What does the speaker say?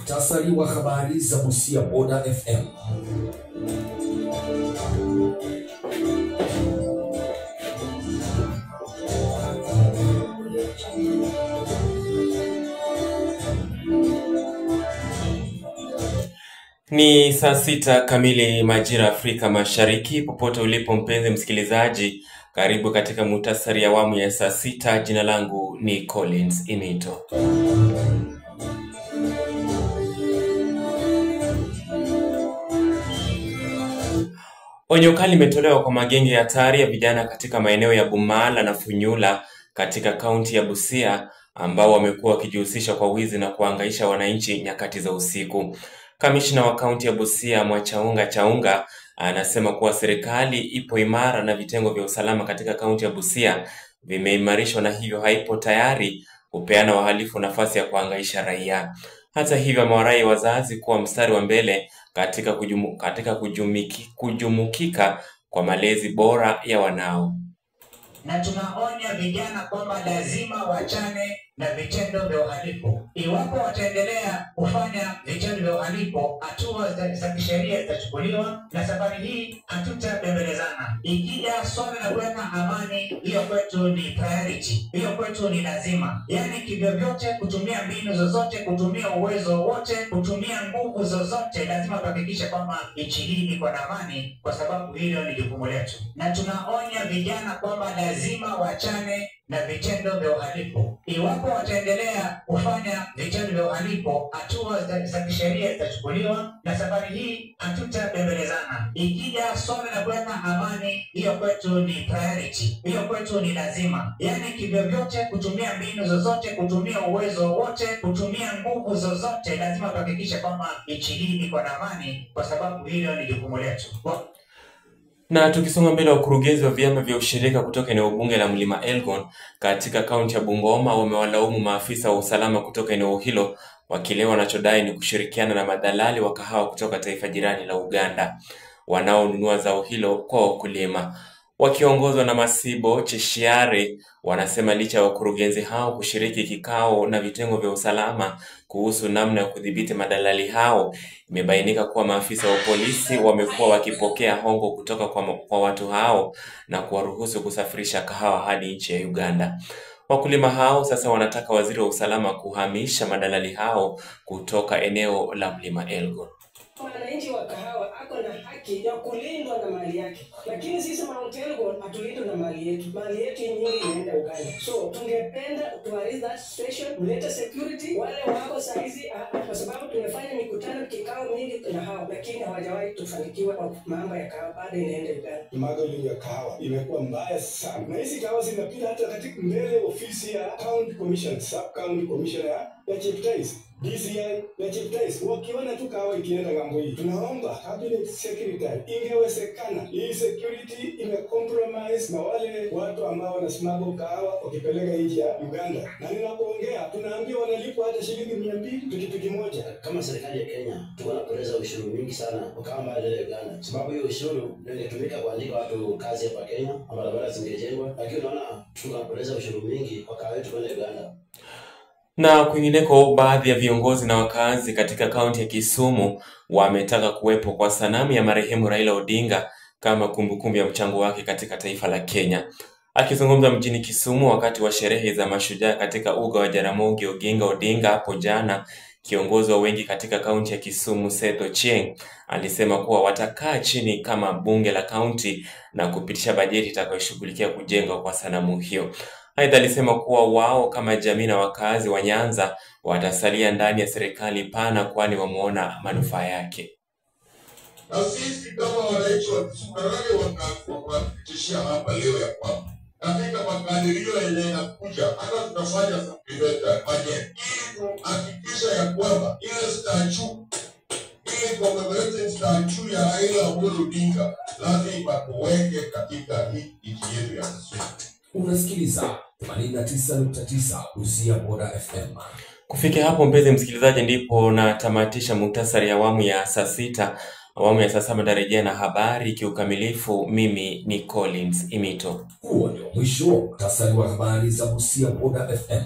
Muhtasari wa habari za Busia Boda FM. Ni saa 6 kamili majira Afrika Mashariki. Popote ulipo mpenzi msikilizaji, karibu katika muhtasari ya awamu ya saa 6. Jina langu ni Collins Imito. Onyo kali limetolewa kwa magenge hatari ya vijana katika maeneo ya Bumala na Funyula katika kaunti ya Busia, ambao wamekuwa wakijihusisha kwa wizi na kuhangaisha wananchi nyakati za usiku. Kamishna wa kaunti ya Busia Mwachaunga Chaunga anasema kuwa serikali ipo imara na vitengo vya usalama katika kaunti ya Busia vimeimarishwa, na hivyo haipo tayari kupeana wahalifu nafasi ya kuhangaisha raia. Hata hivyo, amewarai wazazi kuwa mstari wa mbele katika kujumukika kwa malezi bora ya wanao. Na tunaonya vijana kwamba lazima wachane na vitendo vya uhalifu. Iwapo wataendelea kufanya vitendo vya uhalifu, hatua za kisheria zitachukuliwa, na safari hii hatutabembelezana. Ikija swala la kuweka amani, hiyo kwetu ni priority, hiyo kwetu ni lazima. Yaani kivyovyote, kutumia mbinu zozote, kutumia uwezo wote, kutumia nguvu zozote, lazima tuhakikishe kwamba nchi hii iko na amani, kwa sababu hilo ni jukumu letu. Na tunaonya vijana kwamba lazima wachane na vitendo vya uhalifu. Iwapo wataendelea kufanya vitendo vya uhalifu, hatua za kisheria zitachukuliwa, na safari hii hatutabembelezana. Ikija swala la kuweka amani, hiyo kwetu ni priority, hiyo kwetu ni lazima. Yaani kivyovyote, kutumia mbinu zozote, kutumia uwezo wote, kutumia nguvu zozote, lazima tuhakikishe kwamba nchi hii iko na amani, kwa sababu hilo ni jukumu letu. Na tukisonga mbele, wakurugenzi wa vyama vya ushirika kutoka eneo bunge la Mlima Elgon katika kaunti ya Bungoma wamewalaumu maafisa wa usalama kutoka eneo hilo kwa kile wanachodai ni kushirikiana na madalali wa kahawa kutoka taifa jirani la Uganda wanaonunua zao hilo kwa wakulima. Wakiongozwa na Masibo Cheshiare, wanasema licha ya wakurugenzi hao kushiriki kikao na vitengo vya usalama kuhusu namna ya kudhibiti madalali hao, imebainika kuwa maafisa wa polisi wamekuwa wakipokea hongo kutoka kwa watu hao na kuwaruhusu kusafirisha kahawa hadi nchi ya Uganda. Wakulima hao sasa wanataka waziri wa usalama kuhamisha madalali hao kutoka eneo la Mlima Elgon. Mwananchi wa kahawa ako na haki ya kulindwa na mali yake, lakini sisi Mount Elgon hatulindwi na mali yetu. Mali yetu nyingi inaenda Uganda. So tungependa tuarize that station, ulete security wale wako saizi, kwa sababu tumefanya mikutano kikao mingi na hao, lakini hawajawahi tufanikiwa kwa mambo ya kahawa, bado inaenda Uganda. Magoli ya kahawa imekuwa mbaya sana, na hizi kahawa zinapita hata katika mbele ofisi ya county commission, sub county commissioner ya Chief Tais, DCI na Chief Tais. Wakiona tu kahawa ikienda ngambo hii, tunaomba cabinet secretary, ingewezekana hii security imecompromise na wale watu ambao wanasimama kahawa wakipeleka nje ya Uganda. Na ninapoongea tunaambia wanalipwa hata shilingi 200 pikipiki moja. Kama serikali ya Kenya tuko na pesa ushuru mingi sana kwa kama ile Uganda, sababu hiyo ushuru ndio inatumika kuandika watu kazi hapa Kenya, barabara zingejengwa, lakini unaona tuko na pesa ushuru mingi kwa kahawa yetu kwenda Uganda. Na kwingineko, baadhi ya viongozi na wakazi katika kaunti ya Kisumu wametaka kuwepo kwa sanamu ya marehemu Raila Odinga kama kumbukumbu ya mchango wake katika taifa la Kenya. Akizungumza mjini Kisumu wakati wa sherehe za mashujaa katika uga wa Jaramogi Oginga Odinga hapo jana, kiongozi wa wengi katika kaunti ya Kisumu Seth Ochieng alisema kuwa watakaa chini kama bunge la kaunti na kupitisha bajeti itakayoshughulikia kujengwa kwa sanamu hiyo. Aidha, alisema kuwa wao kama jamii na wakazi wa Nyanza watasalia ndani ya serikali pana, kwani wamuona manufaa yake. Na sisi kama wananchi wa Kisumu wanatishia hapa leo ya kwamba katika makadirio yenye inakuja, hata tutafanya supplementary budget ili kuhakikisha ya kwamba ile statue, ile commemorative statue ya Raila Amolo Odinga lazima tuweke katika hii nchi yetu ya Kisumu. Unasikiliza 89.9 Busia Boda FM. Kufikia hapo mpenzi msikilizaji, ndipo natamatisha muhtasari ya awamu ya saa 6. Awamu ya saa 7 darejea na habari kiukamilifu. Mimi ni Collins Imito. Huo ndio mwisho wa muhtasari wa habari za Busia Boda FM.